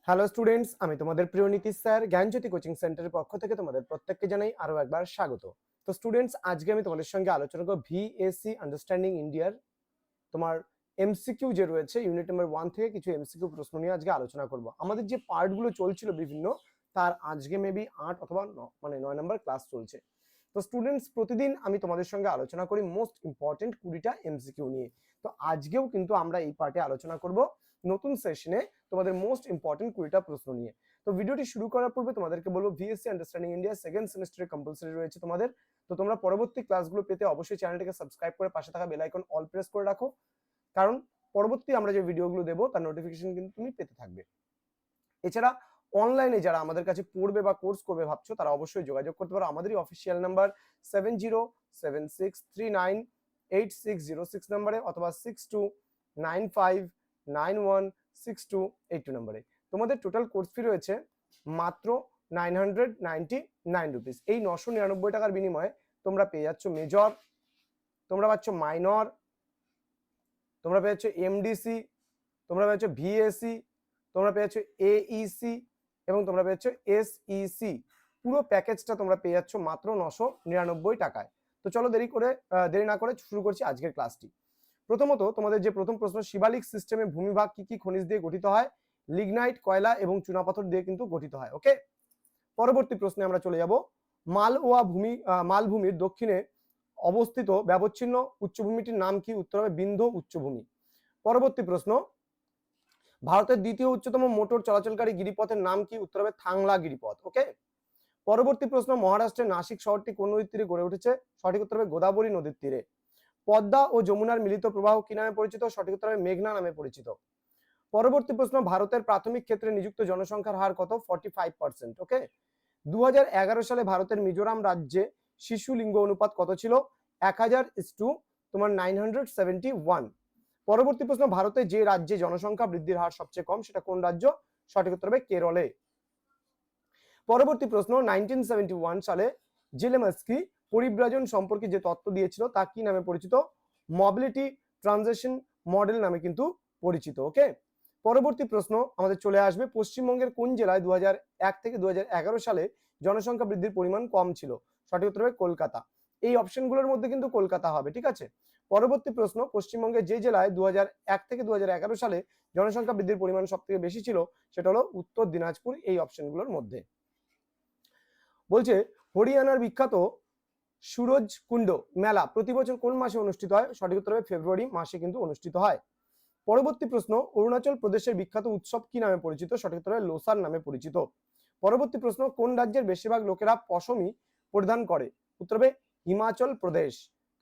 Hello students, আমি তোমাদের প্রিয় নীতিশ স্যার জ্ঞানজ্যোতি কোচিং সেন্টারের পক্ষ থেকে তোমাদের প্রত্যেককে জানাই আরো একবার স্বাগত। তো স্টুডেন্টস, আজকে আমি তোমাদের সঙ্গে আলোচনা করব ভিএসসি আন্ডারস্ট্যান্ডিং ইন্ডিয়ার তোমার এমসিকিউ যে রয়েছে ইউনিট নাম্বার 1 থেকে কিছু এমসিকিউ প্রশ্ন নিয়ে আজকে আলোচনা করব। আমাদের যে পার্টগুলো চলছিল বিভিন্ন, তার আজকে মেবি 8 অথবা 9 নম্বর ক্লাস চলছে। তো স্টুডেন্টস, প্রতিদিন আমি তোমাদের সঙ্গে আলোচনা করি মোস্ট ইম্পর্টেন্ট 20টা এমসিকিউ নিয়ে। তো আজকেও কিন্তু আমরা এই পার্টে আলোচনা করব নতুন সেশনে তোমাদের মোস্ট ইম্পর্টেন্ট 20টা প্রশ্ন নিয়ে। তো ভিডিওটি শুরু করার পূর্বে তোমাদেরকে বলবো, ভিএসসি আন্ডারস্ট্যান্ডিং ইন্ডিয়া সেকেন্ড সেমিস্টারে কম্পালসরি রয়েছে তোমাদের। তো তোমরা পরবর্তী ক্লাসগুলো পেতে অবশ্যই চ্যানেলটিকে সাবস্ক্রাইব করে পাশে থাকা বেল আইকন অল প্রেস করে রাখো, কারণ পরবর্তী আমরা যে ভিডিওগুলো দেবো তার নোটিফিকেশন কিন্তু তুমি পেতে থাকবে। এছাড়া অনলাইনে যারা আমাদের কাছে পড়বে বা কোর্স করবে ভাবছো, তারা অবশ্যই যোগাযোগ করতে পারো। আমাদেরই অফিসিয়াল নাম্বার 7076398606 নম্বরে অথবা 6295916282 নম্বরে। তোমাদের টোটাল কোর্স ফি রয়েছে মাত্র 999 রুপিস। এই 999 টাকার বিনিময়ে তোমরা পেয়ে যাচ্ছ মেজর, তোমরা পাচ্ছ মাইনর, তোমরা পেয়ে যাচ্ছ এমডিসি, তোমরা পেয়ে যাচ্ছ ভিএসসি, তোমরা পেয়ে যাচ্ছ এইসি এবং তোমরা পেয়ে যাচ্ছ এসইসি। পুরো প্যাকেজটা তোমরা পেয়ে যাচ্ছ মাত্র 999 টাকায়। তো চলো দেরি না করে শুরু করছি আজকের ক্লাসটি। প্রথমত তোমাদের যে প্রথম প্রশ্ন, শিবালিক সিস্টেমে ভূমিভাগ কি কি খনিজ দিয়ে গঠিত হয়? লিগনাইট, কয়লা এবং চুনাপাথর দিয়ে কিন্তু গঠিত হয়। ওকে, পরবর্তী প্রশ্নে আমরা চলে যাব। মালভূমির দক্ষিণে অবস্থিত ব্যবচ্ছিন্ন উচ্চভূমিটির নাম কি? উত্তর হবে বিন্ধ্য উচ্চভূমি। পরবর্তী প্রশ্ন, ভারতের দ্বিতীয় উচ্চতম মোটর চলাচলকারী গিরিপথের নাম কি? উত্তর হবে থাংলা গিরিপথ। ওকে, পরবর্তী প্রশ্ন, মহারাষ্ট্রের নাসিক শহরটি কোন নদীর তীরে গড়ে উঠেছে? সঠিক উত্তর হবে গোদাবরী নদীর তীরে। পদ্মা ও যমুনার মিলিত প্রবাহ কি নামে পরিচিত? সঠিক উত্তর হবে মেঘনা নামে পরিচিত। পরবর্তী প্রশ্ন, ভারতের প্রাথমিক ক্ষেত্রে নিযুক্ত জনসংখ্যার হার কত? 45%। ওকে, 2011 সালে ভারতের মিজোরাম রাজ্যে শিশু লিঙ্গ অনুপাত কত ছিল? 1000:971। পরবর্তী প্রশ্ন, ভারতে যে রাজ্যে জনসংখ্যা বৃদ্ধির হার সবচেয়ে কম সেটা কোন রাজ্য? সঠিক উত্তর হবে কেরলে। পরবর্তী প্রশ্ন, 1971 সালে জেলেনস্কি পরিব্রাজন সম্পর্কে যে তত্ত্ব দিয়েছিল তা কি নামে পরিচিত? মোবিলিটি ট্রানজিশন মডেল নামে কিন্তু পরিচিত। ওকে, পরবর্তী প্রশ্ন আমাদের চলে আসবে, পশ্চিমবঙ্গের কোন জেলায় 2001 থেকে 2011 সালে জনসংখ্যা বৃদ্ধির পরিমাণ কম ছিল? সঠিক উত্তর হবে কলকাতা। এই অপশনগুলোর মধ্যে কিন্তু কলকাতা হবে, ঠিক আছে। পরবর্তী প্রশ্ন, পশ্চিমবঙ্গের যে জেলায় 2001 থেকে 2011 সালে জনসংখ্যা বৃদ্ধির পরিমাণ সব থেকে বেশি ছিল সেটা হলো উত্তর দিনাজপুর। এই অপশনগুলোর মধ্যে বলছে, হরিয়ানার বিখ্যাত সুরজ কুণ্ড মেলা প্রতি বছর কোন মাসে অনুষ্ঠিত হয়? সঠিক উত্তর হবে ফেব্রুয়ারি মাসে কিন্তু অনুষ্ঠিত হয়। পরবর্তী প্রশ্ন, অরুণাচল প্রদেশের বিখ্যাত উৎসব কি নামে পরিচিত? সঠিক উত্তর হবে লোসার নামে পরিচিত। পরবর্তী প্রশ্ন, কোন রাজ্যের বেশিরভাগ লোকেরা পশমি পরিধান করে? উত্তর হবে হিমাচল প্রদেশ,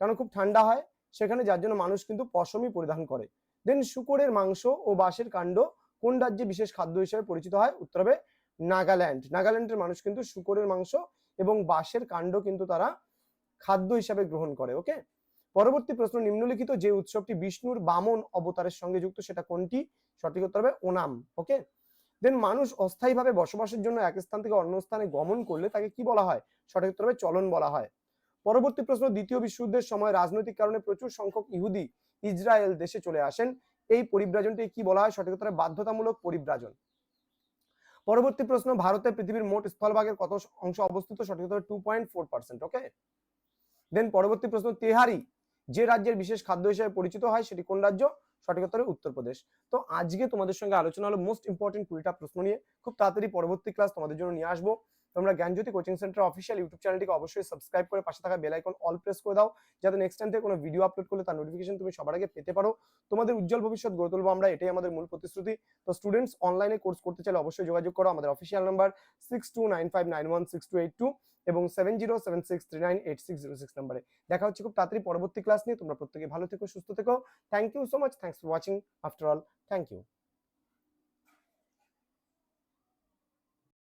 কারণ খুব ঠান্ডা হয় সেখানে, যার জন্য মানুষ কিন্তু পশমি পরিধান করে। দেন, শূকরের মাংস ও বাঁশের কাণ্ড কোন রাজ্যে বিশেষ খাদ্য হিসেবে পরিচিত হয়? উত্তর হবে নাগাল্যান্ড। নাগাল্যান্ডের মানুষ কিন্তু শূকরের মাংস এবং বাঁশের কাণ্ড কিন্তু তারা খাদ্য হিসাবে গ্রহণ করে। ওকে, পরবর্তী প্রশ্ন, নিম্নলিখিত যে উৎসবটি বিষ্ণুর বামন অবতারের সঙ্গে যুক্ত সেটা কোনটি? সঠিক উত্তর হবে ওনাম। ওকে, দেন, মানুষ অস্থায়ীভাবে বসবাসের জন্য এক স্থান থেকে অন্য স্থানে গমন করলে তাকে কি বলা হয়? সঠিক উত্তর হবে চলন বলা হয়। পরবর্তী প্রশ্ন, দ্বিতীয় বিশ্বযুদ্ধের সময় রাজনৈতিক কারণে প্রচুর সংখ্যক ইহুদি ইসরায়েল দেশে চলে আসেন, এই পরিব্রাজনটি কি বলা হয়? সঠিক উত্তর হবে বাধ্যতামূলক পরিব্রাজন। পরবর্তী প্রশ্ন, ভারতে পৃথিবীর মোট স্থলভাগের কত অংশ অবস্থিত? সঠিক উত্তর 2.4%। ওকে, দেন পরবর্তী প্রশ্ন, তেহারি যে রাজ্যের বিশেষ খাদ্য হিসেবে পরিচিত হয় সেটি কোন রাজ্য? সঠিক উত্তর উত্তরপ্রদেশ। তো আজকে তোমাদের সঙ্গে আলোচনা হলো মোস্ট ইম্পর্টেন্ট 20টা প্রশ্ন নিয়ে। খুব তাড়াতাড়ি পরবর্তী ক্লাস তোমাদের জন্য নিয়ে আসবো। তোমরা জ্ঞানজ্যোতি কোচিং সেন্টার অফিসিয়াল ইউটিউব চ্যানেলটিকে অবশ্যই সাবস্ক্রাইব করে পাশে থাকা বেল আইকন অল প্রেস করে দাও, যাতে নেক্সট টাইম থেকে কোনো ভিডিও আপলোড করলে তার নোটিফিকেশন তুমি সবার আগে পেতে পারো। তোমাদের উজ্জ্বল ভবিষ্যৎ গড়ে তুলবো আমরা, এটাই আমাদের মূল প্রতিশ্রুতি। তো স্টুডেন্টস, অনলাইনে কোর্স করতে চাইলে অবশ্যই যোগাযোগ করো। আমাদের অফিসিয়াল নাম্বার 6295916282 এবং 7076398606 নম্বরে। দেখা হচ্ছে খুব তাড়াতাড়ি পরবর্তী ক্লাস নিয়ে। তোমরা প্রত্যেকে ভালো থেকো, সুস্থ থেকো। Thank you so much. Thanks for watching. After all, thank you.